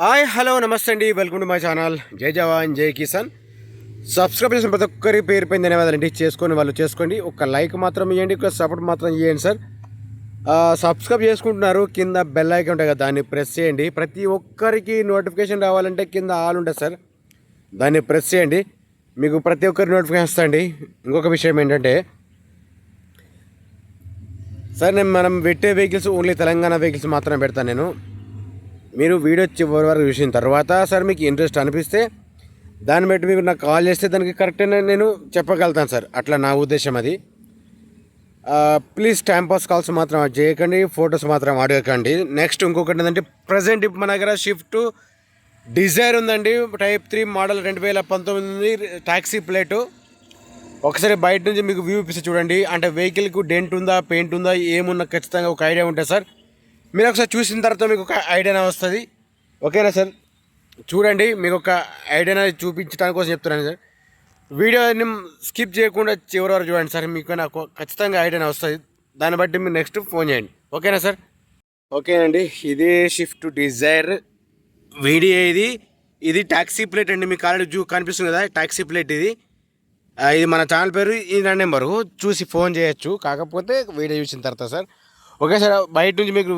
Hi hello నమస్తే అండి, welcome to my channel. జై జవాన్ జై కిసాన్. సబ్స్క్రైబ్ చేసిన ప్రతి ఒక్కరి పేరు పైన ధన్యవాదాలండి. చేసుకొని వాళ్ళు చేసుకోండి, ఒక లైక్ మాత్రం ఇవ్వండి, ఒక సపోర్ట్ మాత్రం ఇవ్వండి సార్. సబ్స్క్రైబ్ చేసుకుంటున్నారు, కింద బెల్ ఐకాన్ ఉంటుంది కదా, దాన్ని ప్రెస్ చేయండి. ప్రతి ఒక్కరికి నోటిఫికేషన్ రావాలంటే కింద ఆల్ ఉంటుంది సార్, దాన్ని ప్రెస్ చేయండి, మీకు ప్రతి ఒక్కరి నోటిఫికేషన్ వస్తుంది. ఇంకొక విషయం ఏంటంటే సార్, మనం పెట్టే వెహికల్స్ ఓన్లీ తెలంగాణ వెహికల్స్ మాత్రమే పెడతాను నేను. మీరు వీడియో చివరి వరకు చూసిన తర్వాత సార్ మీకు ఇంట్రెస్ట్ అనిపిస్తే దాన్ని బట్టి మీరు నాకు కాల్ చేస్తే దానికి కరెక్ట్గా నేను చెప్పగలుగుతాను సార్. అట్లా నా ఉద్దేశం అది. ప్లీజ్ టైం పాస్ కాల్స్ మాత్రం చేయకండి, ఫొటోస్ మాత్రం అడగకండి. నెక్స్ట్ ఇంకొకటి ఏంటంటే, ప్రజెంట్ ఇప్పుడు మన దగ్గర షిఫ్ట్ డిజైర్ ఉందండి, టైప్ 3 మోడల్ 2019 ట్యాక్సీ ప్లేటు. ఒకసారి బయట నుంచి మీకు వ్యూ ఇప్పిస్తే చూడండి. అంటే వెహికల్కు డెంట్ ఉందా, పెయింట్ ఉందా, ఏమున్నా ఖచ్చితంగా ఒక ఐడియా ఉంటుంది సార్. మీరు ఒకసారి చూసిన తర్వాత మీకు ఒక ఐడియా వస్తుంది. ఓకేనా సార్? చూడండి, మీకు ఒక ఐడియా చూపించడానికి కోసం చెప్తున్నాను సార్. వీడియోని స్కిప్ చేయకుండా చివరి వరకు చూడండి సార్, మీకు నాకు ఖచ్చితంగా ఐడియా వస్తుంది. దాన్ని బట్టి మీరు నెక్స్ట్ ఫోన్ చేయండి. ఓకేనా సార్? ఓకేనండి, ఇదే షిఫ్ట్ డిజైర్ వీడియో. ఇది ట్యాక్సీ ప్లేట్ అండి. మీకు ఆల్రెడీ కనిపిస్తుంది కదా ట్యాక్సీ ప్లేట్. ఇది మన ఛానల్ పేరు, ఈ నెంబరు చూసి ఫోన్ చేయొచ్చు. కాకపోతే వీడియో చూసిన తర్వాత సార్. ఓకే సార్, బయట నుంచి మీకు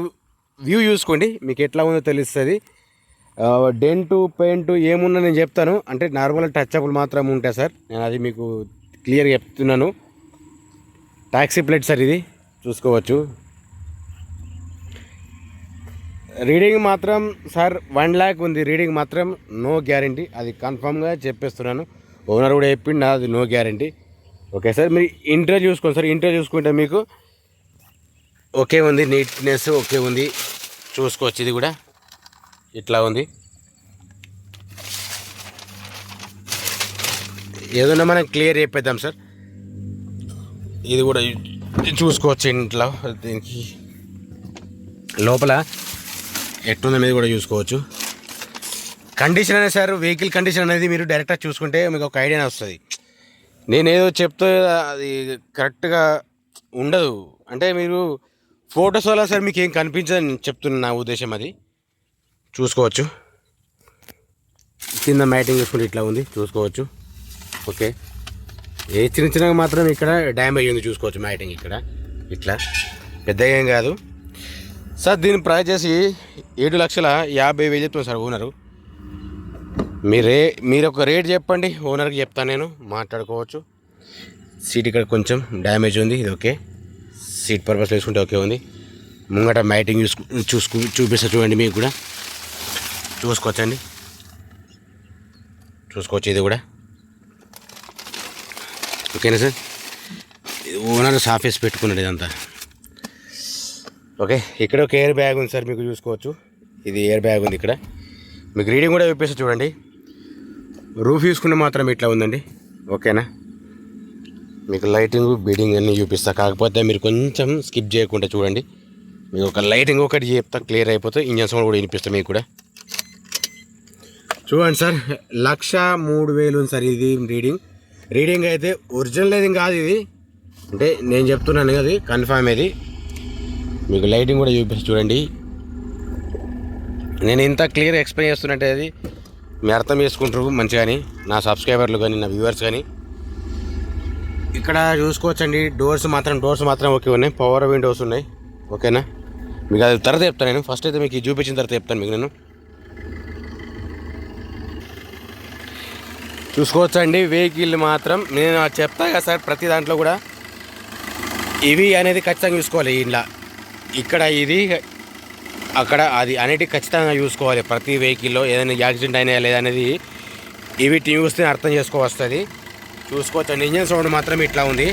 వ్యూ చూసుకోండి, మీకు ఎట్లా ఉందో తెలుస్తుంది. డెంటు పెయింట్ ఏమున్నా నేను చెప్తాను. అంటే నార్మల్ టచ్అప్లు మాత్రం ఉంటాయి సార్, నేను అది మీకు క్లియర్గా చెప్తున్నాను. ట్యాక్సీ ప్లేట్ సార్, ఇది చూసుకోవచ్చు. రీడింగ్ మాత్రం సార్ 1 lakh ఉంది. రీడింగ్ మాత్రం నో గ్యారంటీ, అది కన్ఫామ్గా చెప్పేస్తున్నాను. ఓనర్ కూడా చెప్పిండు, అది నో గ్యారంటీ. ఓకే సార్, మీరు ఇంటర్వ్యూ చూసుకోండి సార్. ఇంటర్వ్యూ చూసుకుంటే మీకు ఓకే ఉంది, నీట్నెస్ ఓకే ఉంది, చూసుకోవచ్చు. ఇది కూడా ఇట్లా ఉంది. ఏదన్నా మనం క్లియర్ చెప్పేద్దాం సార్. ఇది కూడా చూసుకోవచ్చు. ఇంట్లో దీనికి లోపల ఎట్టుందనేది కూడా చూసుకోవచ్చు. కండిషన్ అనేది సార్, వెహికల్ కండిషన్ అనేది మీరు డైరెక్ట్గా చూసుకుంటే మీకు ఒక ఐడియా వస్తుంది. నేనేదో చెప్తే అది కరెక్ట్గా ఉండదు. అంటే మీరు ఫొటోస్ వల్ల సార్ మీకు ఏం కనిపించదని చెప్తున్నా, నా ఉద్దేశం అది. చూసుకోవచ్చు, కింద మ్యాటింగ్ చూసుకుంటే ఇట్లా ఉంది, చూసుకోవచ్చు. ఓకే, ఏ చిన్నగా మాత్రం ఇక్కడ డ్యామేజ్ ఉంది, చూసుకోవచ్చు. మ్యాటింగ్ ఇక్కడ ఇట్లా పెద్దగా ఏం కాదు సార్. దీని ప్రైస్ చేసి 7,50,000 చెప్తున్నాను సార్ ఓనరు. మీరు ఒక రేట్ చెప్పండి, ఓనర్కి చెప్తాను నేను, మాట్లాడుకోవచ్చు. సీట్ ఇక్కడ కొంచెం డ్యామేజ్ ఉంది, ఇది ఓకే. సీట్ పర్పస్ వేసుకుంటే ఓకే ఉంది. ముంగట మ్యాటింగ్ చూపిస్తా చూడండి, మీకు కూడా చూసుకోవచ్చండి, చూసుకోవచ్చు. ఇది కూడా ఓకేనా సార్? ఓనర్ సాఫ్ వేసి పెట్టుకున్నాడు ఇదంతా. ఓకే, ఇక్కడ ఒక ఎయిర్ బ్యాగ్ ఉంది సార్, మీకు చూసుకోవచ్చు. ఇది ఎయిర్ బ్యాగ్ ఉంది ఇక్కడ. మీకు రీడింగ్ కూడా చూపిస్తా చూడండి. రూఫ్ చూసుకుంటే మాత్రం ఇట్లా ఉందండి. ఓకేనా? మీకు లైటింగ్ బీడింగ్ అన్నీ చూపిస్తా. కాకపోతే మీరు కొంచెం స్కిప్ చేయకుండా చూడండి, మీకు ఒక లైటింగ్ ఒకటి చెప్తా, క్లియర్ అయిపోతే ఇంజన్ సౌండ్ కూడా వినిపిస్తాం మీకు కూడా. చూడండి సార్, 1,03,000 ఉంది సార్ ఇది రీడింగ్ అయితే. ఒరిజినల్ ఏది కాదు ఇది, అంటే నేను చెప్తున్నాను అది కన్ఫామ్. ఇది మీకు లైటింగ్ కూడా చూపిస్తా చూడండి. నేను ఇంత క్లియర్ ఎక్స్ప్లెయిన్ చేస్తున్నట్టే అది మీరు అర్థం చేసుకుంటారు మంచిగాని, నా సబ్స్క్రైబర్లు కానీ నా వ్యూవర్స్ కానీ. ఇక్కడ చూసుకోవచ్చండి, డోర్స్ మాత్రం ఓకే ఉన్నాయి. పవర్ విండోస్ ఉన్నాయి. ఓకేనా? మీకు అది తర్వాత చెప్తాను నేను. ఫస్ట్ అయితే మీకు చూపించిన తర్వాత చెప్తాను మీకు నేను. చూసుకోవచ్చండి, వెహికల్ మాత్రం నేను చెప్తా కదా సార్, ప్రతి దాంట్లో కూడా ఇవి అనేది ఖచ్చితంగా చూసుకోవాలి. ఇలా ఇక్కడ ఇది అక్కడ అది అనేది ఖచ్చితంగా చూసుకోవాలి. ప్రతి వెహికల్లో ఏదైనా యాక్సిడెంట్ అయినా లేదనేది వీటిని చూస్తే అర్థం చేసుకోవస్తుంది. చూసుకోవచ్చండి. ఇంజన్ సౌండ్ మాత్రం ఇట్లా ఉంది.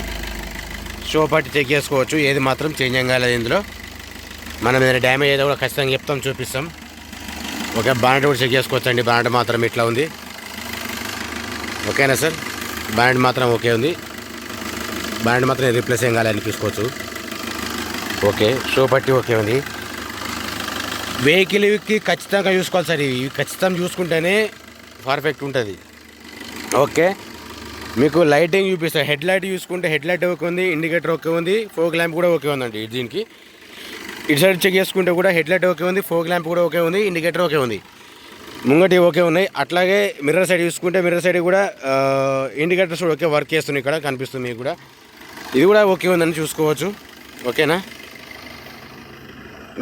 షో పట్టి చెక్ చేసుకోవచ్చు, ఏది మాత్రం చేంజ్ కాలేదు ఇందులో. మనం ఏదైనా డ్యామేజ్ అయితే కూడా ఖచ్చితంగా చెప్తాం, చూపిస్తాం. ఓకే, బానెట్ కూడా చెక్ చేసుకోవచ్చండి. బానెట్ మాత్రం ఇట్లా ఉంది. ఓకేనా సార్? బానెట్ మాత్రం ఓకే ఉంది. బానెట్ మాత్రం రీప్లేస్ ఏం కాలేదని చూసుకోవచ్చు. ఓకే, షో పట్టి ఓకే ఉంది. వెహికల్కి ఖచ్చితంగా చూసుకోవాలి సార్. ఇవి ఖచ్చితంగా చూసుకుంటేనే పర్ఫెక్ట్ ఉంటుంది. ఓకే, మీకు లైటింగ్ చూపిస్తాను. హెడ్ లైట్ చూసుకుంటే హెడ్ లైట్ ఓకే ఉంది, ఇండికేటర్ ఓకే ఉంది, ఫోగ్ ల్యాంప్ కూడా ఓకే ఉందండి దీనికి. ఇటు సైడ్ చెక్ చేసుకుంటే కూడా హెడ్ లైట్ ఓకే ఉంది, ఫోగ్ ల్యాంప్ కూడా ఓకే ఉంది, ఇండికేటర్ ఓకే ఉంది. ముంగటి ఓకే ఉన్నాయి. అట్లాగే మిర్రర్ సైడ్ చూసుకుంటే మిర్రర్ సైడ్ కూడా ఇండికేటర్స్ కూడా ఓకే వర్క్ చేస్తున్నాయి. ఇక్కడ కనిపిస్తుంది మీకు కూడా. ఇది కూడా ఓకే ఉందని చూసుకోవచ్చు. ఓకేనా,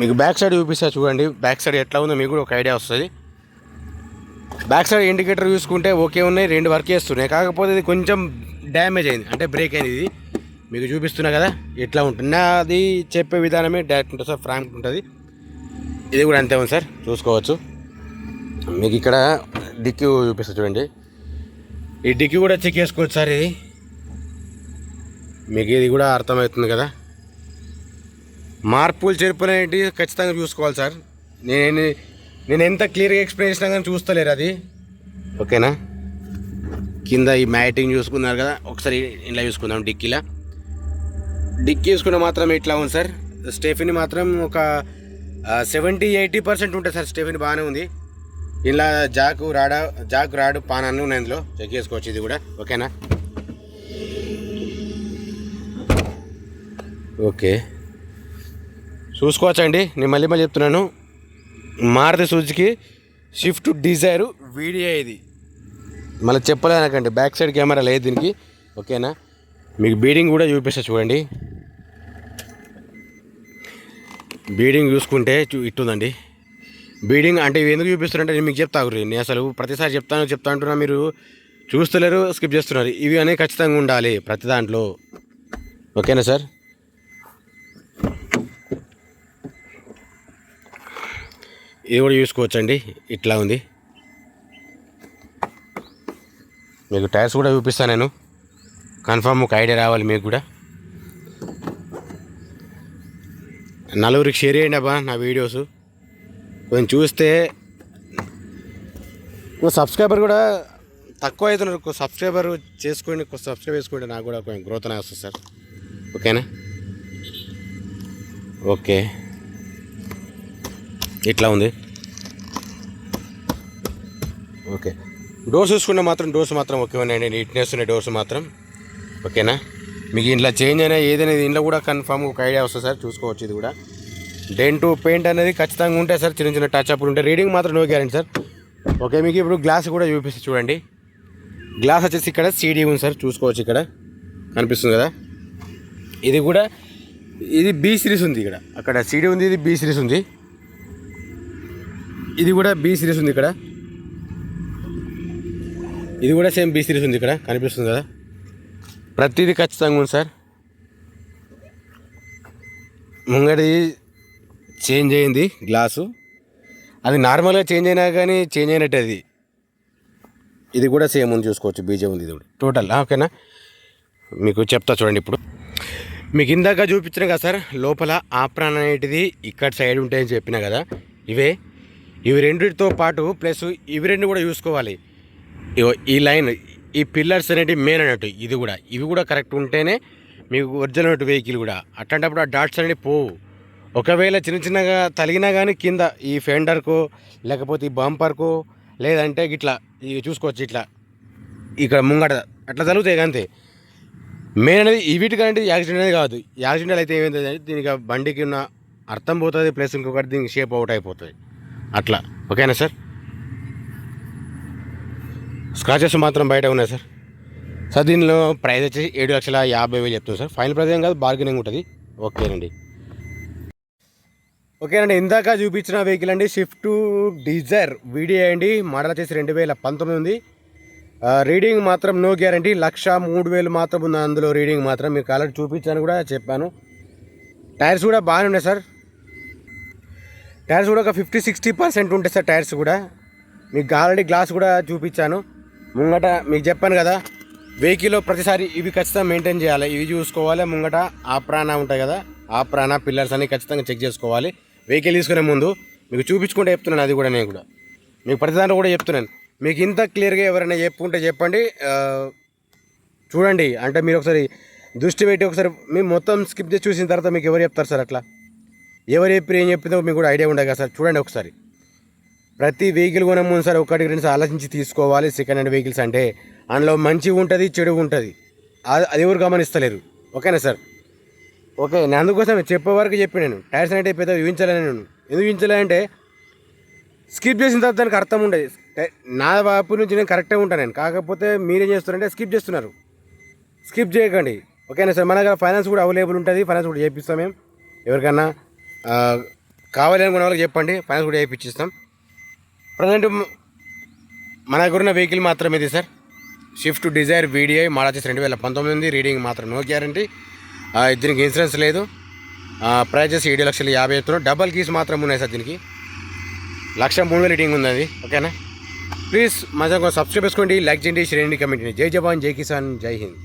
మీకు బ్యాక్ సైడ్ చూపిస్తా చూడండి. బ్యాక్ సైడ్ ఎట్లా ఉందో మీకు కూడా ఒక ఐడియా వస్తుంది. బ్యాక్ సైడ్ ఇండికేటర్ చూసుకుంటే ఓకే ఉన్నాయి, 2 వర్క్ చేస్తున్నాయి. కాకపోతే ఇది కొంచెం డ్యామేజ్ అయింది, అంటే బ్రేక్ అయింది. ఇది మీకు చూపిస్తున్నా కదా ఎట్లా ఉంటుంది. నాది చెప్పే విధానమే డైరెక్ట్ ఉంటుంది సార్, ఫ్రాంక్ ఉంటుంది. ఇది కూడా అంతే ఉంది సార్, చూసుకోవచ్చు. మీకు ఇక్కడ డిక్కీ చూపిస్తా చూడండి. ఈ డిక్కీ కూడా చెక్ చేసుకోవచ్చు సార్. ఇది మీకు ఇది కూడా అర్థమవుతుంది కదా. మార్పులు చేర్పులు అనేవి ఖచ్చితంగా చూసుకోవాలి సార్. నేను ఎంత క్లియర్గా ఎక్స్ప్లెయిన్ చేసినా కానీ చూస్తలేరు అది. ఓకేనా, కింద ఈ మ్యాటింగ్ చూసుకున్నారు కదా, ఒకసారి ఇలా చూసుకుందాం. డిక్కీ చూసుకుంటే మాత్రం ఇట్లా ఉంది సార్. స్టెఫినీ మాత్రం ఒక 70-80% ఉంటుంది సార్. స్టెఫినీ బాగానే ఉంది. ఇలా జాక్ రాడు పాన్ అన్నీ ఉన్నాయి, ఇందులో చెక్ చేసుకోవచ్చు. ఇది కూడా ఓకేనా. ఓకే, చూసుకోవచ్చండి. నేను మళ్ళీ చెప్తున్నాను, Maruti Suzuki Swift Dzire video ఇది. మళ్ళీ చెప్పలేనకండి, బ్యాక్ సైడ్ కెమెరా లేదు దీనికి. ఓకేనా, మీకు బీడింగ్ కూడా చూపిస్తా చూడండి. బీడింగ్ చూసుకుంటే ఇట్టుందండి. బీడింగ్ అంటే ఇవి ఎందుకు చూపిస్తున్నారంటే నేను మీకు చెప్తా. నేను అసలు ప్రతిసారి చెప్తా అంటున్నా, మీరు చూస్తలేరు, స్కిప్ చేస్తున్నారు. ఇవి అనేవి ఖచ్చితంగా ఉండాలి ప్రతి దాంట్లో. ఓకేనా సార్. ఇది కూడా చూసుకోవచ్చండి, ఇట్లా ఉంది. మీకు టైర్స్ కూడా చూపిస్తాను నేను, కన్ఫామ్ ఒక ఐడియా రావాలి మీకు కూడా. నలుగురికి షేర్ చేయండి అబ్బా నా వీడియోస్. కొంచెం చూస్తే సబ్స్క్రైబర్ కూడా తక్కువ అవుతున్నారు. సబ్స్క్రైబర్ చేసుకోండి, నాకు కూడా కొంచెం గ్రోత్ అనేది వస్తుంది సార్. ఓకేనా. ఓకే, ఇట్లా ఉంది. ఓకే, డోర్స్ చూసుకుంటే మాత్రం డోర్స్ మాత్రం ఓకే ఉన్నాయండి, నీట్నెస్ ఉన్నాయి డోర్స్ మాత్రం. ఓకేనా, మీకు ఇంట్లో చేంజ్ అయినా ఏదైనా ఇంట్లో కూడా కన్ఫామ్ ఒక ఐడియా వస్తుంది సార్, చూసుకోవచ్చు. ఇది కూడా డెంట్ పెయింట్ అనేది ఖచ్చితంగా ఉంటాయి సార్, చిన్న టచ్ అప్లు ఉంటాయి. రీడింగ్ మాత్రం నో గ్యారెంటీ సార్. ఓకే, మీకు ఇప్పుడు గ్లాస్ కూడా చూపిస్తే చూడండి. గ్లాస్ వచ్చేసి ఇక్కడ సీడీ ఉంది సార్, చూసుకోవచ్చు. ఇక్కడ కనిపిస్తుంది కదా. ఇది బి సిరీస్ ఉంది. అక్కడ సీడీ ఉంది, ఇది బి సిరీస్ ఉంది. ఇది కూడా బి సిరీస్ ఉంది. ఇది కూడా సేమ్ బి సిరీస్ ఉంది. ఇక్కడ కనిపిస్తుంది కదా. ప్రతిదీ ఖచ్చితంగా ఉంది సార్. ముంగడి చేంజ్ అయింది గ్లాసు, అది నార్మల్గా చేంజ్ అయినా కానీ చేంజ్ అయినట్టు అది. ఇది కూడా సేమ్ ఉంది, చూసుకోవచ్చు. బీజే ఉంది ఇది కూడా టోటల్. ఓకేనా, మీకు చెప్తా చూడండి. ఇప్పుడు మీకు ఇందాక చూపించిన కదా సార్, లోపల ఆప్రాన్ అనేటిది ఇక్కడ సైడ్ ఉంటాయని చెప్పిన కదా. ఇవి రెండింటితో పాటు ప్లస్ ఇవి రెండు కూడా చూసుకోవాలి. ఈ లైన్, ఈ పిల్లర్స్ అనేటివి మెయిన్ అన్నట్టు. ఇవి కూడా కరెక్ట్ ఉంటేనే మీకు ఒరిజినల్ వెహికల్ కూడా. అట్లాంటప్పుడు ఆ డాట్స్ అనేవి పోవు. ఒకవేళ చిన్నగా తలిగినా కానీ కింద ఈ ఫెండర్కో లేకపోతే ఈ బంపర్కో లేదంటే ఇట్లా ఇవి చూసుకోవచ్చు. ఇక్కడ ముంగట అట్లా తగులుతాయి అంతే. మెయిన్ అనేది వీటికంటే యాక్సిడెంట్ అనేది కాదు. యాక్సిడెంట్ అయితే ఏమైంది, దీనికి బండికి ఉన్న అర్థం పోతుంది, ప్లస్ ఇంకొకటి దీనికి షేప్ అవుట్ అయిపోతుంది అట్లా. ఓకేనా సార్. స్క్రాచెస్ మాత్రం బయట ఉన్నాయి సార్. సార్ దీనిలో ప్రైస్ వచ్చేసి 7,50,000 చెప్తుంది సార్. ఫైనల్ ప్రైస్ ఏం కాదు, బార్గెనింగ్ ఉంటుంది. ఓకేనండి. ఇందాక చూపించిన వెహికల్ అండి, స్విఫ్ట్ డిజైర్ వీడియో అండి. మోడల్ వచ్చేసి 2019 ఉంది. రీడింగ్ మాత్రం నో గ్యారంటీ, 1,03,000 మాత్రం ఉంది అందులో రీడింగ్ మాత్రం. మీకు ఆల్రెడీ చూపించాను కూడా చెప్పాను. టైర్స్ కూడా బాగానే ఉన్నాయి సార్. టైర్స్ కూడా ఒక 50-60% ఉంటాయి సార్ టైర్స్ కూడా. మీకు ఆల్రెడీ గ్లాస్ కూడా చూపించాను ముంగట. మీకు చెప్పాను కదా, వెహికల్లో ప్రతిసారి ఇవి ఖచ్చితంగా మెయింటైన్ చేయాలి, ఇవి చూసుకోవాలి. ముంగట ఆప్రానా ఉంటాయి కదా, ఆప్రానా పిల్లర్స్ అన్ని ఖచ్చితంగా చెక్ చేసుకోవాలి వెహికల్ తీసుకునే ముందు. మీకు చూపించుకుంటే చెప్తున్నాను, అది కూడా నేను కూడా మీకు ప్రతి దాంట్లో కూడా చెప్తున్నాను. మీకు ఇంత క్లియర్గా ఎవరైనా చెప్పుకుంటే చెప్పండి, చూడండి. అంటే మీరు ఒకసారి దృష్టి పెట్టి ఒకసారి మీరు మొత్తం స్కిప్ చేసి చూసిన తర్వాత మీకు ఎవరు చెప్తారు సార్ అట్లా? ఎవరు చెప్పి ఏం చెప్పిందో మీకు కూడా ఐడియా ఉండదు కదా సార్. చూడండి ఒకసారి, ప్రతి వెహికల్ కొనే ముందు సార్ 1-2 సార్లు ఆలోచించి తీసుకోవాలి. సెకండ్ హ్యాండ్ వెహికల్స్ అంటే అందులో మంచిగా ఉంటుంది, చెడు ఉంటుంది, అది ఎవరు గమనిస్తలేరు. ఓకేనా సార్. ఓకే, నేను అందుకోసం చెప్పే వరకు చెప్పి నేను టైర్స్ అంటే పెద్ద చూపించలేను. నేను ఎందుకు చూపించలేనంటే స్కిప్ చేసిన తర్వాత దానికి అర్థం ఉండదు. నా వైపు నుంచి నేను కరెక్టే ఉంటాను నేను, కాకపోతే మీరేం చేస్తున్నారంటే స్కిప్ చేస్తున్నారు. స్కిప్ చేయకండి, ఓకేనా సార్. మన దగ్గర ఫైనాన్స్ కూడా అవైలబుల్ ఉంటుంది, ఫైనాన్స్ కూడా చేయిస్తాం మేము. ఎవరికైనా కావాలి అనుకున్న వాళ్ళకి చెప్పండి, ఫైనాన్స్ కూడా చేయించిస్తాం. ప్రజెంట్ మన దగ్గర ఉన్న వెహికల్ మాత్రం ఇది sir, Swift Dzire VDI model వచ్చేసి 2019, రీడింగ్ మాత్రం నో గ్యారంటీ. దీనికి ఇన్సూరెన్స్ లేదు. ప్రైస్ వచ్చేసి 7,50,000 చెప్తున్నాం. డబల్ కీస్ మాత్రం ఉన్నాయి సార్ దీనికి. 1,03,000 రీడింగ్ ఉంది అది, ఓకేనా. ప్లీజ్ మా ఛానల్ సబ్స్క్రైబ్ చేసుకోండి, లైక్ చేయండి, షేర్ చేయండి, కమెంట్ చేయండి. జై జవాన్, జై కిసాన్, జై హింద్.